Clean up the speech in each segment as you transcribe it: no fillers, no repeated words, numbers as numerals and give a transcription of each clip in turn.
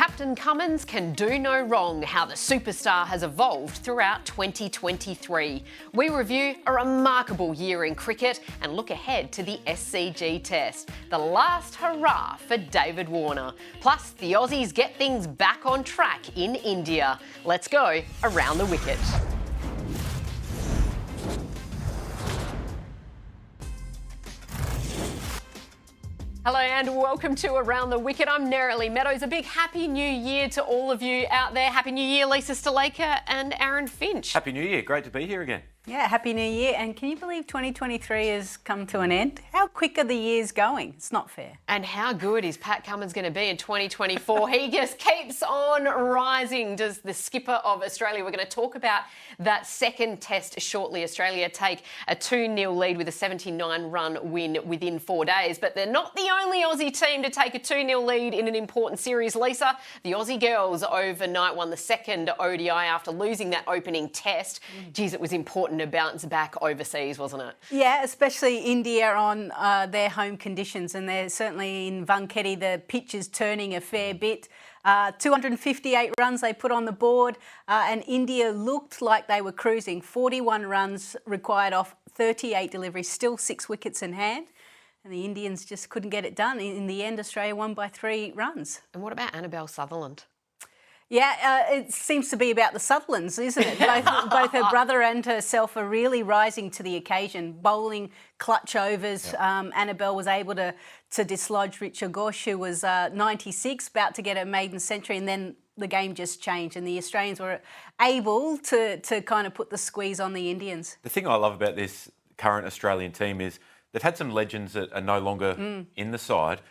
Captain Cummins can do no wrong, how the superstar has evolved throughout 2023. We review a remarkable year in cricket and look ahead to the SCG Test, the last hurrah for David Warner. Plus, the Aussies get things back on track in India. Let's go around the wicket. Hello and welcome to Around the Wicket. I'm Neroli Meadows. A big Happy New Year to all of you out there. Happy New Year, Lisa Sthalekar and Aaron Finch. Happy New Year. Great to be here again. Yeah, Happy New Year. And can you believe 2023 has come to an end? How quick are the years going? It's not fair. And how good is Pat Cummins going to be in 2024? He just keeps on rising, does the skipper of Australia. We're going to talk about that second test shortly. Australia take a 2-0 lead with a 79-run win within 4 days. But they're not the only Aussie team to take a 2-0 lead in an important series, Lisa. The Aussie girls overnight won the second ODI after losing that opening test. Geez, it was important to bounce back overseas, wasn't it? Yeah, especially India on their home conditions. And they're certainly in Vankhedi, the pitch is turning a fair bit. 258 runs they put on the board, and India looked like they were cruising. 41 runs required off 38 deliveries, still 6 wickets in hand. And the Indians just couldn't get it done. In the end, Australia won by 3 runs. And what about Annabelle Sutherland? Yeah, it seems to be about the Sutherlands, isn't it? Both her brother and herself are really rising to the occasion, bowling clutch overs. Yep. Annabelle was able to dislodge Richard Ghosh, who was 96, about to get a maiden century, and then the game just changed and the Australians were able to kind of put the squeeze on the Indians. The thing I love about this current Australian team is they've had some legends that are no longer in the side.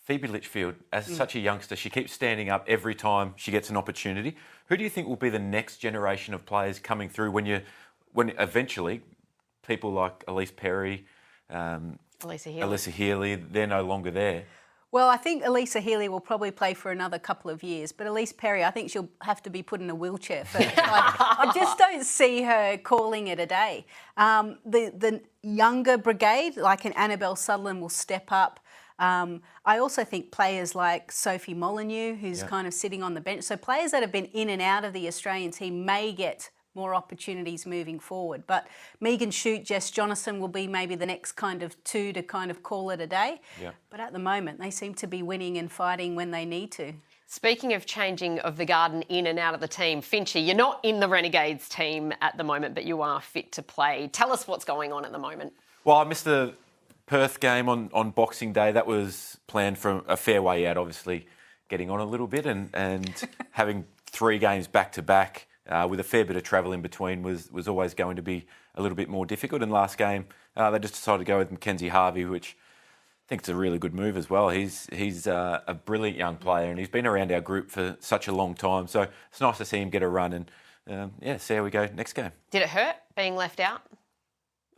Phoebe Litchfield, as such a youngster, she keeps standing up every time she gets an opportunity. Who do you think will be the next generation of players coming through when eventually people like Elise Perry, Alyssa Healy, they're no longer there? Well, I think Alyssa Healy will probably play for another couple of years, but Elise Perry, I think she'll have to be put in a wheelchair first. I just don't see her calling it a day. The younger brigade, like an Annabelle Sutherland, will step up. I also think players like Sophie Molyneux, who's kind of sitting on the bench. So players that have been in and out of the Australian team may get more opportunities moving forward. But Megan Shute, Jess Jonathan will be maybe the next kind of 2 to kind of call it a day. Yeah. But at the moment, they seem to be winning and fighting when they need to. Speaking of changing of the garden in and out of the team, Finchy, you're not in the Renegades team at the moment, but you are fit to play. Tell us what's going on at the moment. Well, I missed the Perth game on Boxing Day. That was planned from a fair way out, obviously getting on a little bit and having 3 games back-to-back with a fair bit of travel in between was always going to be a little bit more difficult. And last game, they just decided to go with Mackenzie Harvey, which I think it's a really good move as well. He's a brilliant young player and he's been around our group for such a long time. So it's nice to see him get a run and, see how we go next game. Did it hurt being left out?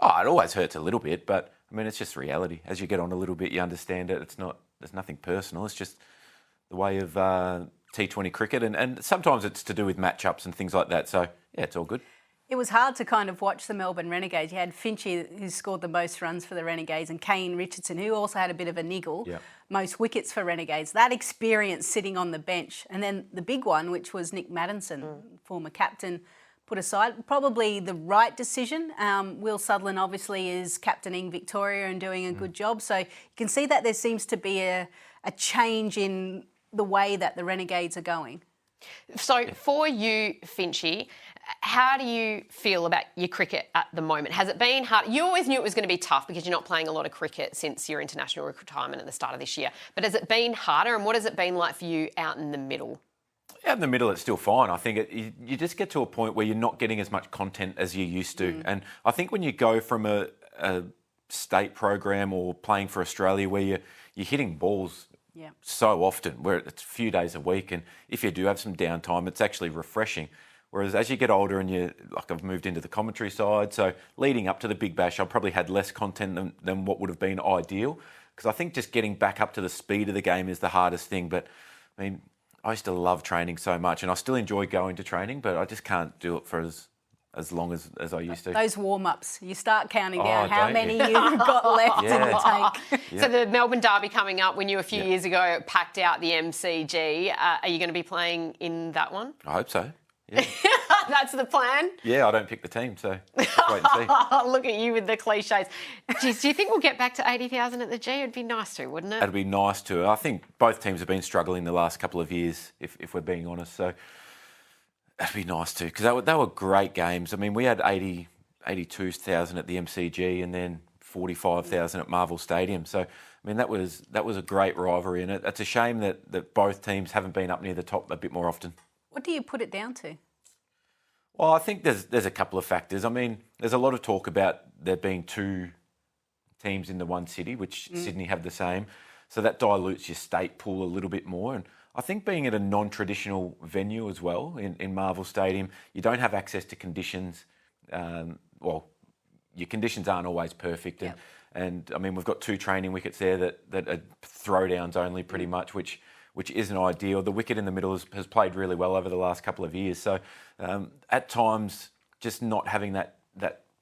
Oh, it always hurts a little bit, but I mean, it's just reality. As you get on a little bit, you understand it. There's nothing personal. It's just the way of T20 cricket. And sometimes it's to do with matchups and things like that. So, yeah, it's all good. It was hard to kind of watch the Melbourne Renegades. You had Finch, who scored the most runs for the Renegades, and Kane Richardson, who also had a bit of a niggle, most wickets for Renegades. That experience sitting on the bench. And then the big one, which was Nick Maddinson, former captain, put aside. Probably the right decision. Will Sutherland obviously is captaining Victoria and doing a good job. So you can see that there seems to be a change in the way that the Renegades are going. So for you, Finchy, how do you feel about your cricket at the moment? Has it been hard? You always knew it was going to be tough because you're not playing a lot of cricket since your international retirement at the start of this year. But has it been harder and what has it been like for you out in the middle? Out in the middle, it's still fine. I think you just get to a point where you're not getting as much content as you used to. And I think when you go from a state program or playing for Australia where you're hitting balls so often, where it's a few days a week, and if you do have some downtime, it's actually refreshing. Whereas as you get older and I've moved into the commentary side, so leading up to the Big Bash, I probably had less content than what would have been ideal. Because I think just getting back up to the speed of the game is the hardest thing. But, I mean, I used to love training so much and I still enjoy going to training, but I just can't do it for as long as I used to. Those warm-ups, you start counting Oh, down how don't many you? you've got left in the tank. So the Melbourne Derby coming up, we knew a few years ago it packed out the MCG. Are you going to be playing in that one? I hope so. Yeah. That's the plan? Yeah, I don't pick the team, so let's wait and see. Look at you with the cliches. Geez, do you think we'll get back to 80,000 at the G? It'd be nice to, wouldn't it? It'd be nice to. I think both teams have been struggling the last couple of years, if we're being honest. So it'd be nice to, because they were great games. I mean, we had 82,000 at the MCG and then 45,000 at Marvel Stadium. So, I mean, that was a great rivalry, and it's a shame that both teams haven't been up near the top a bit more often. What do you put it down to? Well, I think there's a couple of factors. I mean, there's a lot of talk about there being two teams in the one city, which Sydney have the same. So that dilutes your state pool a little bit more. And I think being at a non-traditional venue as well, in Marvel Stadium, you don't have access to conditions. Well, your conditions aren't always perfect. Yep. And I mean, we've got 2 training wickets there that are throwdowns only pretty much, which isn't ideal. The wicket in the middle has played really well over the last couple of years. So at times, just not having that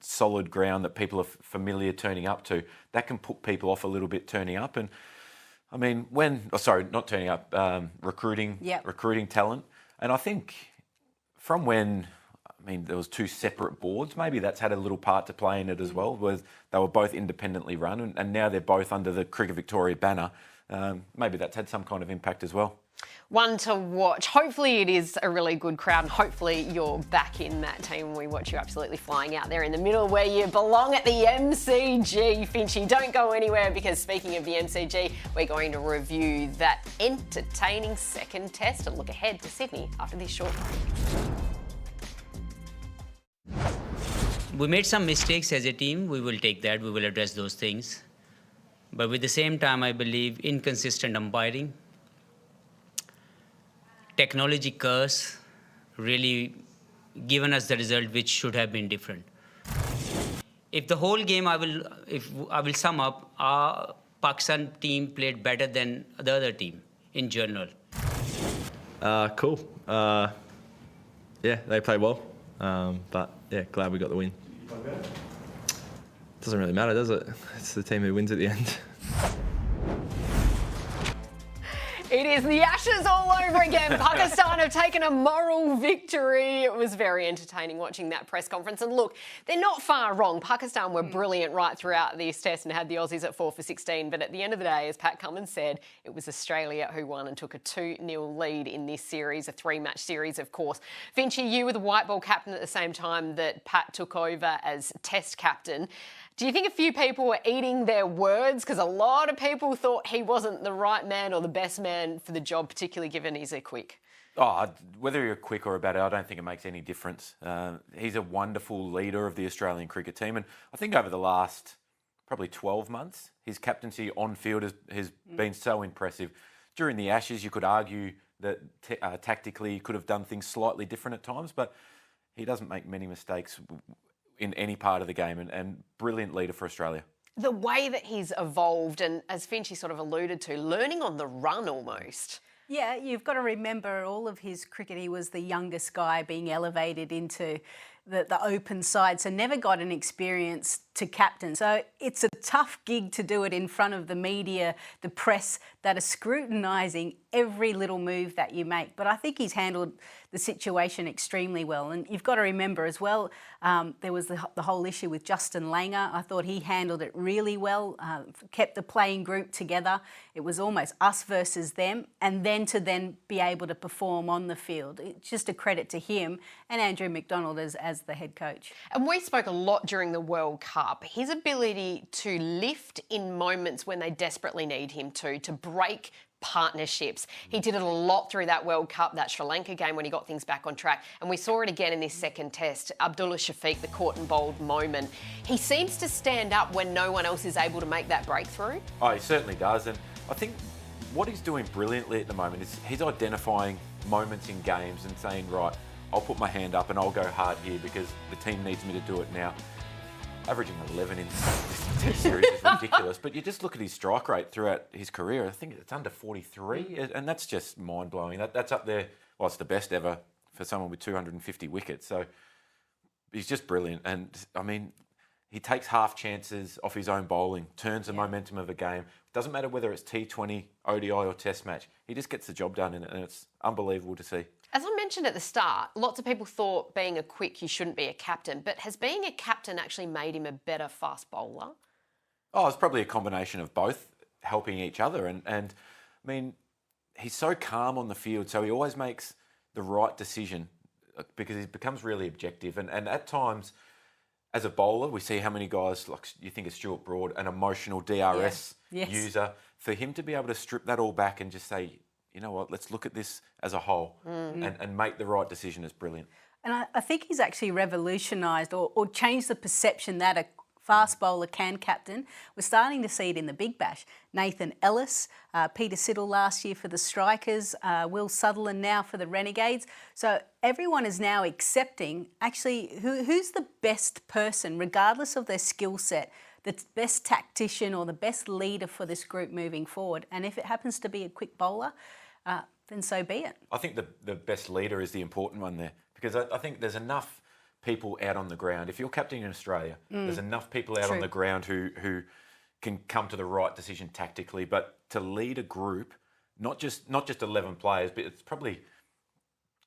solid ground that people are familiar turning up to, that can put people off a little bit turning up. And I mean, not turning up, recruiting talent. And I think from when, I mean, there was 2 separate boards, maybe that's had a little part to play in it as well, where they were both independently run, and now they're both under the Cricket Victoria banner. Maybe that's had some kind of impact as well. One to watch. Hopefully it is a really good crowd, and hopefully you're back in that team and we watch you absolutely flying out there in the middle where you belong at the MCG. Finchy, don't go anywhere, because speaking of the MCG, we're going to review that entertaining second test and look ahead to Sydney after this short break. We made some mistakes as a team. We will take that. We will address those things. But with the same time, I believe inconsistent umpiring, technology curse, really given us the result which should have been different. If the whole game I will sum up, our Pakistan team played better than the other team in general. Cool. Yeah, they played well. But yeah, glad we got the win. Doesn't really matter, does it? It's the team who wins at the end. It is the Ashes all over again. Pakistan have taken a moral victory. It was very entertaining watching that press conference. And look, they're not far wrong. Pakistan were brilliant right throughout this test and had the Aussies at 4 for 16. But at the end of the day, as Pat Cummins said, it was Australia who won and took a 2-0 lead in this series, a 3-match series, of course. Finchy, you were the white ball captain at the same time that Pat took over as test captain. Do you think a few people were eating their words? Because a lot of people thought he wasn't the right man or the best man for the job, particularly given he's a quick. Oh, whether you're quick or a batter, I don't think it makes any difference. He's a wonderful leader of the Australian cricket team. And I think over the last probably 12 months, his captaincy on field has been so impressive. During the Ashes, you could argue that tactically he could have done things slightly different at times, but he doesn't make many mistakes in any part of the game, and brilliant leader for Australia. The way that he's evolved, and as Finchy sort of alluded to, learning on the run almost. Yeah, you've got to remember all of his cricket, he was the youngest guy being elevated into the open side, so never got an experience to captain. So it's a tough gig to do it in front of the media, the press, that are scrutinising every little move that you make. But I think he's handled the situation extremely well. And you've got to remember as well, there was the whole issue with Justin Langer. I thought he handled it really well, kept the playing group together. It was almost us versus them, and then to be able to perform on the field. It's just a credit to him and Andrew McDonald as the head coach. And we spoke a lot during the World Cup. His ability to lift in moments when they desperately need him to break partnerships. He did it a lot through that World Cup, that Sri Lanka game when he got things back on track. And we saw it again in this second test. Abdullah Shafiq, the caught and bowled moment. He seems to stand up when no one else is able to make that breakthrough. Oh, he certainly does. And I think what he's doing brilliantly at the moment is he's identifying moments in games and saying, right, I'll put my hand up and I'll go hard here because the team needs me to do it now. Averaging 11 in this test series is ridiculous, but you just look at his strike rate throughout his career, I think it's under 43, and that's just mind-blowing. That's up there, well, it's the best ever for someone with 250 wickets. So he's just brilliant. And I mean, he takes half chances off his own bowling, turns the momentum of a game. Doesn't matter whether it's T20, ODI or Test match. He just gets the job done in it, and it's unbelievable to see. As I mentioned at the start, lots of people thought being a quick, you shouldn't be a captain. But has being a captain actually made him a better fast bowler? Oh, it's probably a combination of both helping each other. And I mean, he's so calm on the field, so he always makes the right decision because he becomes really objective. And at times, as a bowler, we see how many guys, like you think of Stuart Broad, an emotional DRS user. For him to be able to strip that all back and just say, you know what, let's look at this as a whole and make the right decision is brilliant. And I think he's actually revolutionised or changed the perception that a fast bowler can captain. We're starting to see it in the Big Bash. Nathan Ellis, Peter Siddle last year for the Strikers, Will Sutherland now for the Renegades. So everyone is now accepting actually who's the best person, regardless of their skill set, the best tactician or the best leader for this group moving forward. And if it happens to be a quick bowler, then so be it. I think the best leader is the important one there, because I think there's enough people out on the ground. If you're captaining in Australia, there's enough people out on the ground who can come to the right decision tactically. But to lead a group, not just 11 players, but it's probably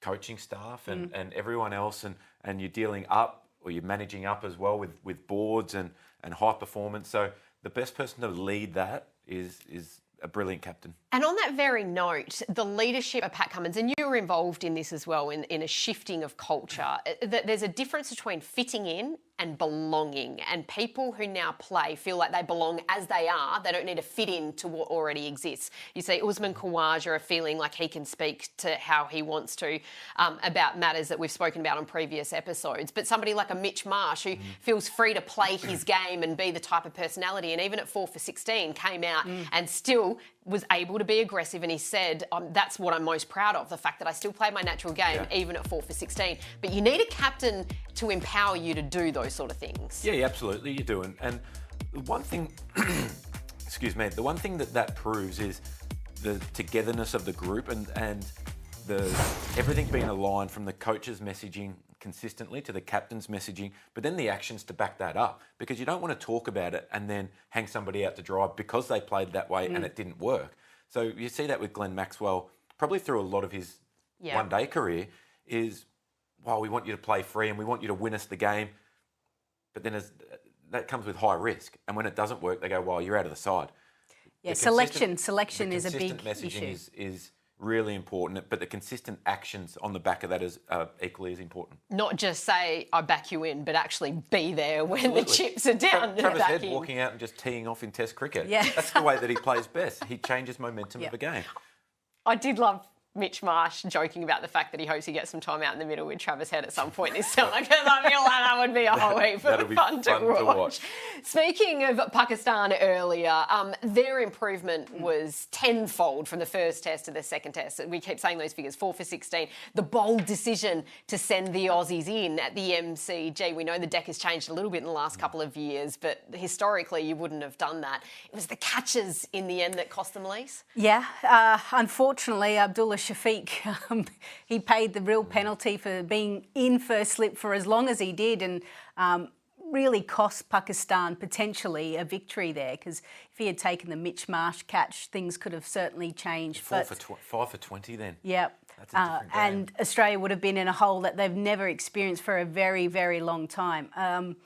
coaching staff and everyone else, and you're dealing up or you're managing up as well with boards and high performance. So the best person to lead that is a brilliant captain. And on that very note, the leadership of Pat Cummins, and you were involved in this as well, in a shifting of culture, that there's a difference between fitting in and belonging. And people who now play feel like they belong as they are. They don't need to fit in to what already exists. You see Usman Khawaja feeling like he can speak to how he wants to about matters that we've spoken about on previous episodes. But somebody like a Mitch Marsh who feels free to play his game and be the type of personality, and even at 4 for 16 came out and still was able to be aggressive, and he said, that's what I'm most proud of, the fact that I still play my natural game even at 4 for 16. But you need a captain to empower you to do those sort of things. Yeah, absolutely, you do. And the one thing, excuse me, the one thing that proves is the togetherness of the group and everything being aligned, from the coach's messaging consistently to the captain's messaging, but then the actions to back that up, because you don't want to talk about it and then hang somebody out to dry because they played that way and it didn't work. So you see that with Glenn Maxwell, probably through a lot of his one-day career, is, well, we want you to play free and we want you to win us the game, but then that comes with high risk. And when it doesn't work, they go, well, you're out of the side. Yeah, selection is a big messaging issue. is really important, but the consistent actions on the back of that is equally as important. Not just say, I back you in, but actually be there when the chips are down. Travis Head walking out and just teeing off in Test cricket. Yeah. That's the way that he plays best. He changes momentum of a game. I did love Mitch Marsh joking about the fact that he hopes he gets some time out in the middle with Travis Head at some point this summer, because I feel like that would be a whole heap of fun to watch. Speaking of Pakistan earlier, their improvement was tenfold from the first test to the second test. We keep saying those figures, 4 for 16. The bold decision to send the Aussies in at the MCG. We know the deck has changed a little bit in the last couple of years, but historically you wouldn't have done that. It was the catches in the end that cost them, Lise. Yeah, unfortunately, Abdullah Shafiq, he paid the real penalty for being in first slip for as long as he did, and really cost Pakistan potentially a victory there, because if he had taken the Mitch Marsh catch, things could have certainly changed. 5 for 20 then. Yeah. That's a different game. And Australia would have been in a hole that they've never experienced for a very, very long time.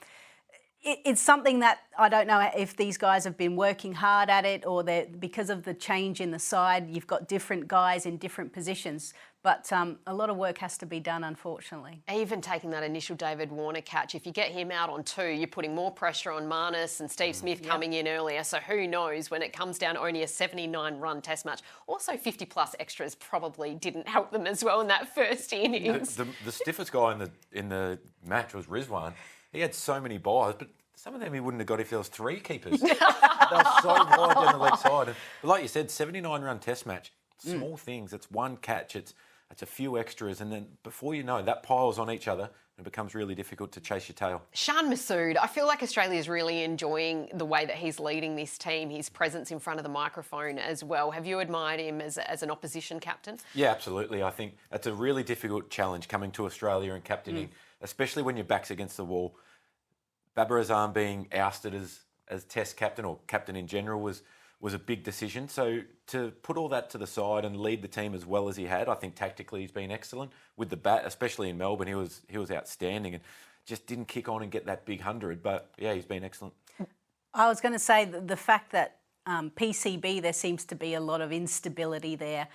It's something that I don't know if these guys have been working hard at it, or because of the change in the side, you've got different guys in different positions. But a lot of work has to be done, unfortunately. Even taking that initial David Warner catch, if you get him out on 2, you're putting more pressure on Marnus and Steve Smith coming in earlier. So who knows, when it comes down to only a 79-run test match. Also 50-plus extras probably didn't help them as well in that first innings. The stiffest guy in the match was Rizwan. He had so many bowlers, but some of them he wouldn't have got if there was 3 keepers. They were so wide down the leg side. And like you said, 79-run test match, small things. It's one catch, it's a few extras, and then before you know, that piles on each other and it becomes really difficult to chase your tail. Shan Masood, I feel like Australia is really enjoying the way that he's leading this team, his presence in front of the microphone as well. Have you admired him as an opposition captain? Yeah, absolutely. I think that's a really difficult challenge, coming to Australia and captaining especially when your back's against the wall. Babar Azam being ousted as Test captain or captain in general was a big decision. So to put all that to the side and lead the team as well as he had, I think tactically he's been excellent with the bat, especially in Melbourne. He was outstanding and just didn't kick on and get that big 100. But yeah, he's been excellent. I was going to say that the fact that PCB, there seems to be a lot of instability there.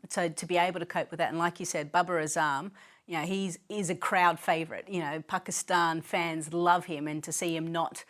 So to be able to cope with that, and like you said, Babar Azam, you know, he's a crowd favourite. You know, Pakistan fans love him, and to see him not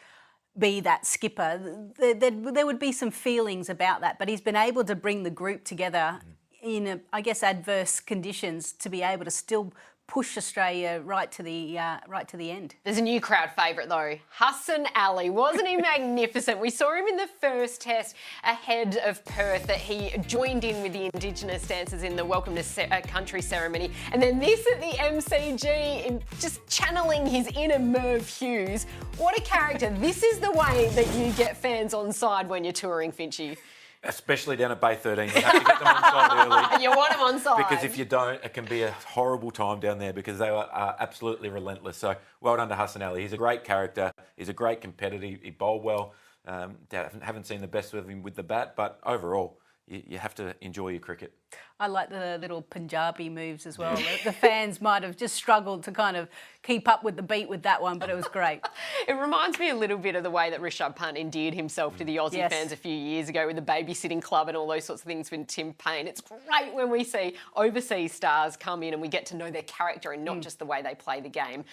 be that skipper, there would be some feelings about that. But he's been able to bring the group together in, I guess, adverse conditions to be able to still push Australia right to the end. There's a new crowd favourite though, Hassan Ali. Wasn't he magnificent? We saw him in the first test ahead of Perth that he joined in with the Indigenous dancers in the Welcome to Country ceremony. And then this at the MCG, in just channeling his inner Merv Hughes. What a character. This is the way that you get fans on side when you're touring, Finchy. Especially down at Bay 13. You have to get them on side early. You want them on side. Because if you don't, it can be a horrible time down there because they are absolutely relentless. So well done to Hassan Ali. He's a great character. He's a great competitor. He bowled well. Haven't seen the best of him with the bat, but overall, you have to enjoy your cricket. I like the little Punjabi moves as well. The fans might have just struggled to kind of keep up with the beat with that one, but it was great. It reminds me a little bit of the way that Rishabh Pant endeared himself to the Aussie fans a few years ago with the babysitting club and all those sorts of things with Tim Payne. It's great when we see overseas stars come in and we get to know their character and not just the way they play the game.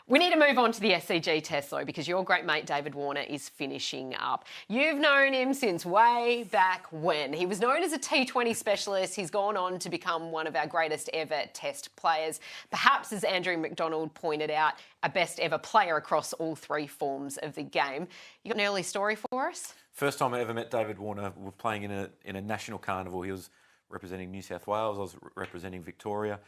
We need to move on to the SCG test though, because your great mate David Warner is finishing up. You've known him since way back when. He was known as a T20 specialist. He's gone on to become one of our greatest ever test players. Perhaps, as Andrew McDonald pointed out, a best ever player across all three forms of the game. You got an early story for us? First time I ever met David Warner, we were playing in a national carnival. He was representing New South Wales, I was representing Victoria.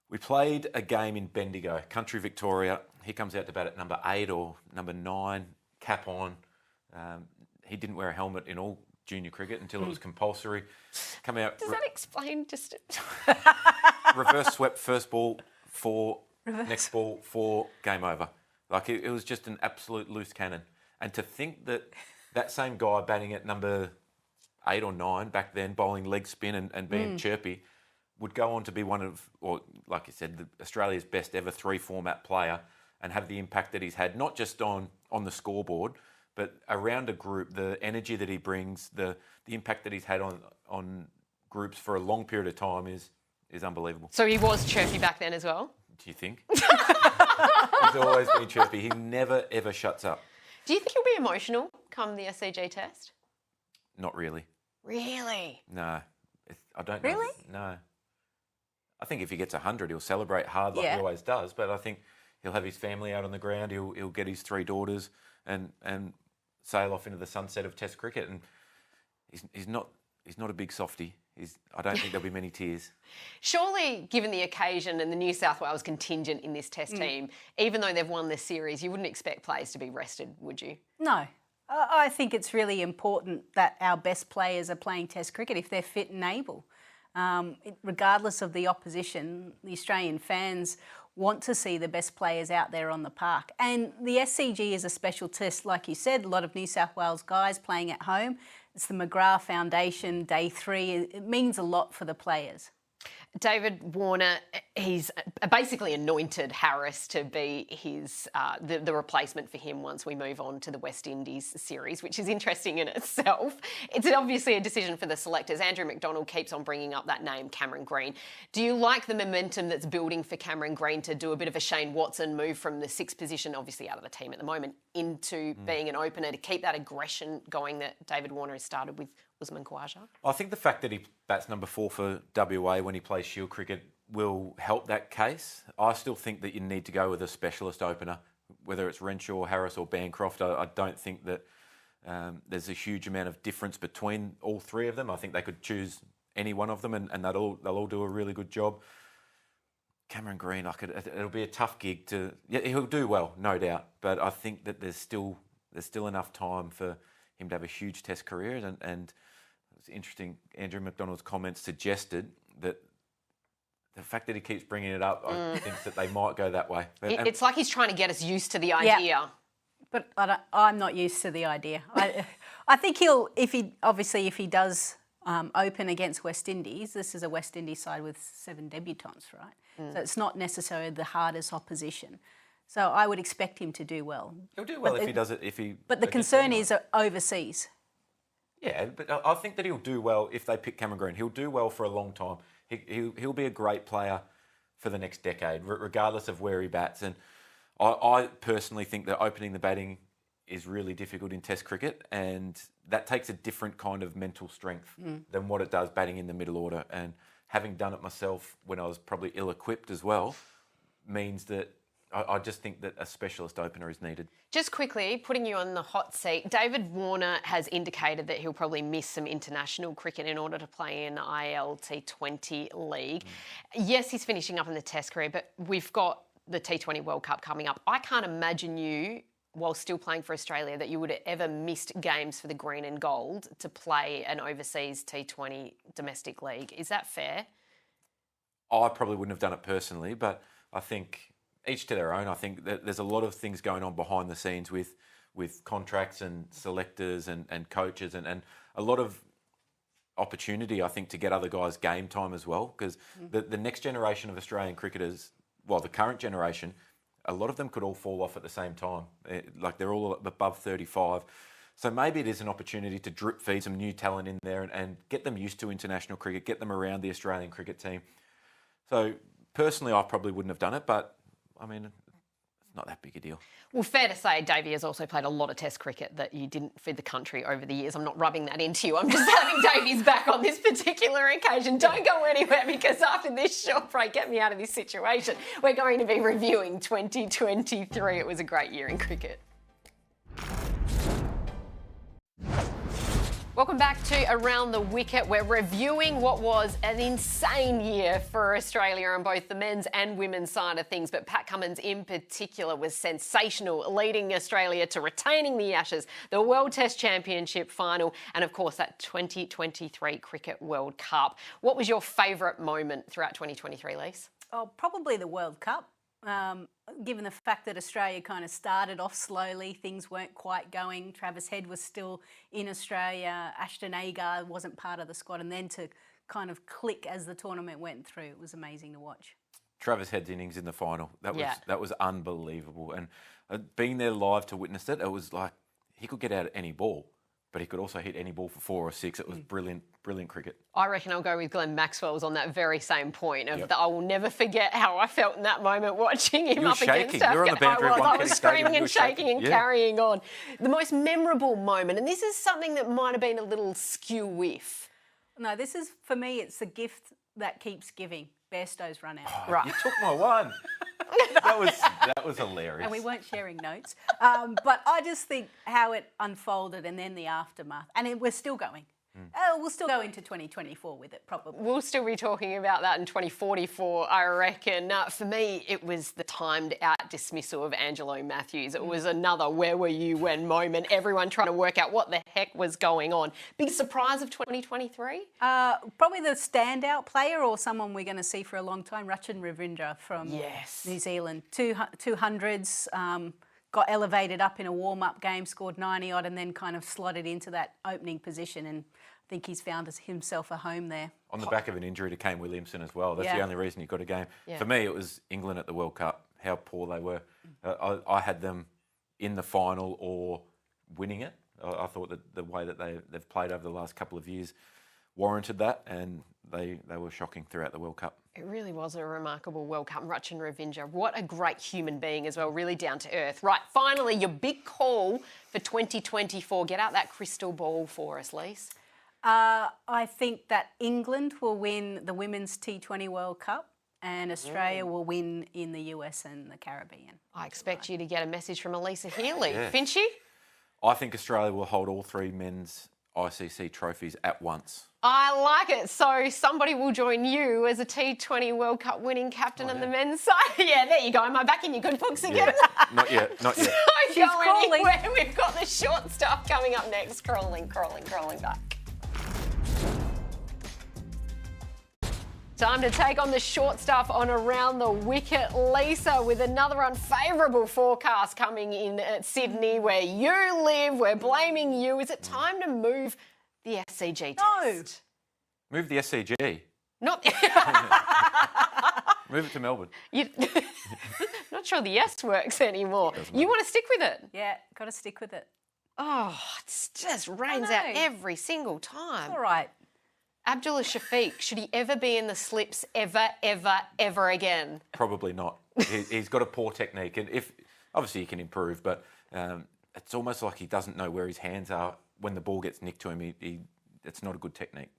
We played a game in Bendigo, country Victoria. He comes out to bat at number 8 or number 9, cap on. He didn't wear a helmet in all junior cricket until it was compulsory. Come out. Does that explain just... Reverse swept, first ball, 4, next ball, 4, game over. Like it was just an absolute loose cannon. And to think that same guy batting at number 8 or 9 back then, bowling leg spin and being chirpy, would go on to be one of, or like you said, Australia's best ever 3-format player and have the impact that he's had, not just on the scoreboard, but around a group, the energy that he brings, the impact that he's had on groups for a long period of time is unbelievable. So he was chirpy back then as well? Do you think? He's always been chirpy. He never, ever shuts up. Do you think he'll be emotional come the SCG test? Not really. Really? No. I don't Really? know. No. I think if he gets 100, he'll celebrate hard like he always does. But I think he'll have his family out on the ground. He'll get his 3 daughters and sail off into the sunset of Test cricket. And he's not a big softie. I don't think there'll be many tears. Surely, given the occasion and the New South Wales contingent in this Test team, even though they've won this series, you wouldn't expect players to be rested, would you? No. I think it's really important that our best players are playing Test cricket if they're fit and able. Regardless of the opposition, the Australian fans want to see the best players out there on the park. And the SCG is a special test, like you said, a lot of New South Wales guys playing at home. It's the McGrath Foundation, day 3. It means a lot for the players. David Warner, he's basically anointed Harris to be his the replacement for him once we move on to the West Indies series, which is interesting in itself. It's obviously a decision for the selectors. Andrew McDonald keeps on bringing up that name, Cameron Green. Do you like the momentum that's building for Cameron Green to do a bit of a Shane Watson move from the 6th position, obviously out of the team at the moment, into being an opener to keep that aggression going that David Warner has started with Usman Khawaja? I think the fact that he bats number 4 for WA when he plays Shield cricket will help that case. I still think that you need to go with a specialist opener, whether it's Renshaw, Harris or Bancroft. I don't think that there's a huge amount of difference between all 3 of them. I think they could choose any one of them and they'll all do a really good job. Cameron Green, it'll be a tough gig to... Yeah, he'll do well, no doubt, but I think that there's still enough time for him to have a huge Test career and it's interesting, Andrew McDonald's comments suggested that the fact that he keeps bringing it up, I think that they might go that way. It's like he's trying to get us used to the idea. But I'm not used to the idea. I think if he does open against West Indies, this is a West Indies side with 7 debutants, right? So it's not necessarily the hardest opposition. So I would expect him to do well. He'll do well if he does it. But the concern is overseas. Yeah, but I think that he'll do well if they pick Cameron Green. He'll do well for a long time. He'll be a great player for the next decade, regardless of where he bats. And I personally think that opening the batting is really difficult in Test cricket, and that takes a different kind of mental strength than what it does batting in the middle order. And having done it myself when I was probably ill-equipped as well, means that I just think that a specialist opener is needed. Just quickly, putting you on the hot seat, David Warner has indicated that he'll probably miss some international cricket in order to play in the IL T20 League. Yes, he's finishing up in the Test career, but we've got the T20 World Cup coming up. I can't imagine you, while still playing for Australia, that you would have ever missed games for the green and gold to play an overseas T20 domestic league. Is that fair? I probably wouldn't have done it personally, but I think each to their own. I think that there's a lot of things going on behind the scenes with contracts and selectors and coaches and a lot of opportunity, I think, to get other guys game time as well, because the next generation of Australian cricketers, well, the current generation, a lot of them could all fall off at the same time. Like they're all above 35. So maybe it is an opportunity to drip feed some new talent in there and get them used to international cricket, get them around the Australian cricket team. So personally, I probably wouldn't have done it, but I mean, it's not that big a deal. Well, fair to say, Davey has also played a lot of Test cricket that you didn't feed the country over the years. I'm not rubbing that into you. I'm just having Davey's back on this particular occasion. Don't go anywhere, because after this short break, get me out of this situation. We're going to be reviewing 2023. It was a great year in cricket. Welcome back to Around the Wicket. We're reviewing what was an insane year for Australia on both the men's and women's side of things, but Pat Cummins in particular was sensational, leading Australia to retaining the Ashes, the World Test Championship final, and of course that 2023 Cricket World Cup. What was your favourite moment throughout 2023, Lise? Oh, probably the World Cup. Given the fact that Australia kind of started off slowly, things weren't quite going. Travis Head was still in Australia. Ashton Agar wasn't part of the squad. And then to kind of click as the tournament went through, it was amazing to watch. Travis Head's innings in the final, that was unbelievable. And being there live to witness it, it was like he could get out at any ball, but he could also hit any ball for 4 or 6. It was brilliant cricket. I reckon I'll go with Glenn Maxwell's on that very same point of that I will never forget how I felt in that moment watching him up against Afghanistan. You were on the boundary of I was Wankhede screaming and Stadium. shaking and carrying on. The most memorable moment, and this is something that might have been a little skew-whiff. No, this is, for me, it's the gift that keeps giving. Bairstow's run out. Oh, right. You took my one. That was hilarious. And we weren't sharing notes. But I just think how it unfolded and then the aftermath. And we're still going. We'll still go into 2024 with it, probably. We'll still be talking about that in 2044, I reckon. For me, it was the timed out dismissal of Angelo Matthews. It was another where were you when moment. Everyone trying to work out what the heck was going on. Big surprise of 2023? Probably the standout player or someone we're going to see for a long time, Rachin Ravindra from New Zealand. 200s, got elevated up in a warm-up game, scored 90-odd and then kind of slotted into that opening position, and I think he's found himself a home there. On the back of an injury to Kane Williamson as well. That's the only reason he got a game. Yeah. For me, it was England at the World Cup, how poor they were. I had them in the final or winning it. I thought that the way that they've played over the last couple of years warranted that, and they were shocking throughout the World Cup. It really was a remarkable World Cup. Rachin Ravindra, what a great human being as well, really down to earth. Right, finally, your big call for 2024. Get out that crystal ball for us, Lise. I think that England will win the Women's T20 World Cup and Australia will win in the US and the Caribbean. I expect you to get a message from Elisa Healy. Yeah. Finchy? I think Australia will hold all 3 men's ICC trophies at once. I like it. So somebody will join you as a T20 World Cup winning captain on the men's side. Yeah, there you go. Am I back in your good books again? Yeah, not yet. Don't go anywhere. We've got the short stuff coming up next. Crawling back. Time to take on the short stuff on Around the Wicket. Lisa, with another unfavourable forecast coming in at Sydney, where you live. We're blaming you. Is it time to move the SCG test? Move the SCG. Not. Move it to Melbourne. Not sure the S works anymore. You want to stick with it? Yeah, got to stick with it. Oh, it just rains out every single time. All right. Abdullah Shafiq, should he ever be in the slips ever again? Probably not. He's got a poor technique, and obviously he can improve, but it's almost like he doesn't know where his hands are when the ball gets nicked to him. It's not a good technique.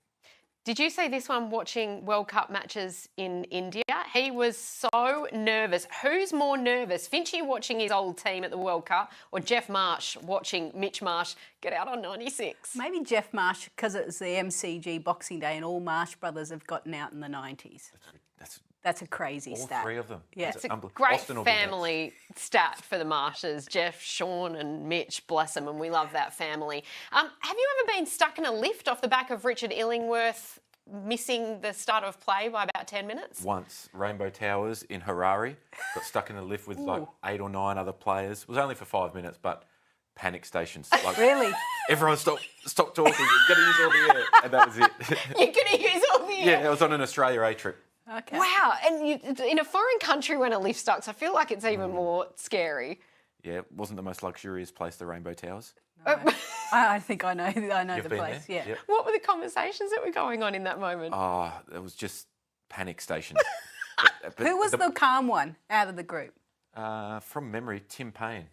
Did you see this one watching World Cup matches in India? He was so nervous. Who's more nervous, Finchy watching his old team at the World Cup or Jeff Marsh watching Mitch Marsh get out on 96? Maybe Jeff Marsh, because it was the MCG Boxing Day and all Marsh brothers have gotten out in the 90s. That's a crazy all stat. All three of them. Yeah. It's a great family stat for the Marshes. Jeff, Sean and Mitch, bless them, and we love that family. Have you ever been stuck in a lift off the back of Richard Illingworth missing the start of play by about 10 minutes? Once, Rainbow Towers in Harare, got stuck in a lift with like 8 or 9 other players. It was only for 5 minutes, but panic stations. Like, Really? Everyone stop talking, you're going to use all the air, and that was it. You're going to use all the air? Yeah, I was on an Australia A trip. Okay. Wow, and in a foreign country when a lift stuck, I feel like it's even more scary. Yeah, it wasn't the most luxurious place, the Rainbow Towers. No. I think I know You've the been place. there? Yeah. Yep. What were the conversations that were going on in that moment? Oh, it was just panic stations. But Who was the calm one out of the group? from memory, Tim Payne.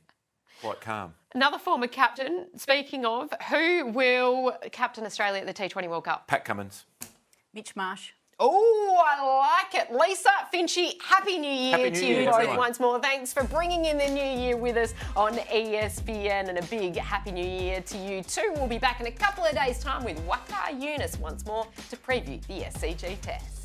Quite calm. Another former captain, speaking of, who will captain Australia at the T20 World Cup? Pat Cummins. Mitch Marsh. Oh, I like it. Lisa, Finchy, Happy New Year Happy New to Year, you both everyone. once more. Thanks for bringing in the new year with us on ESPN, and a big Happy New Year to you too. We'll be back in a couple of days' time with Waka Eunice once more to preview the SCG test.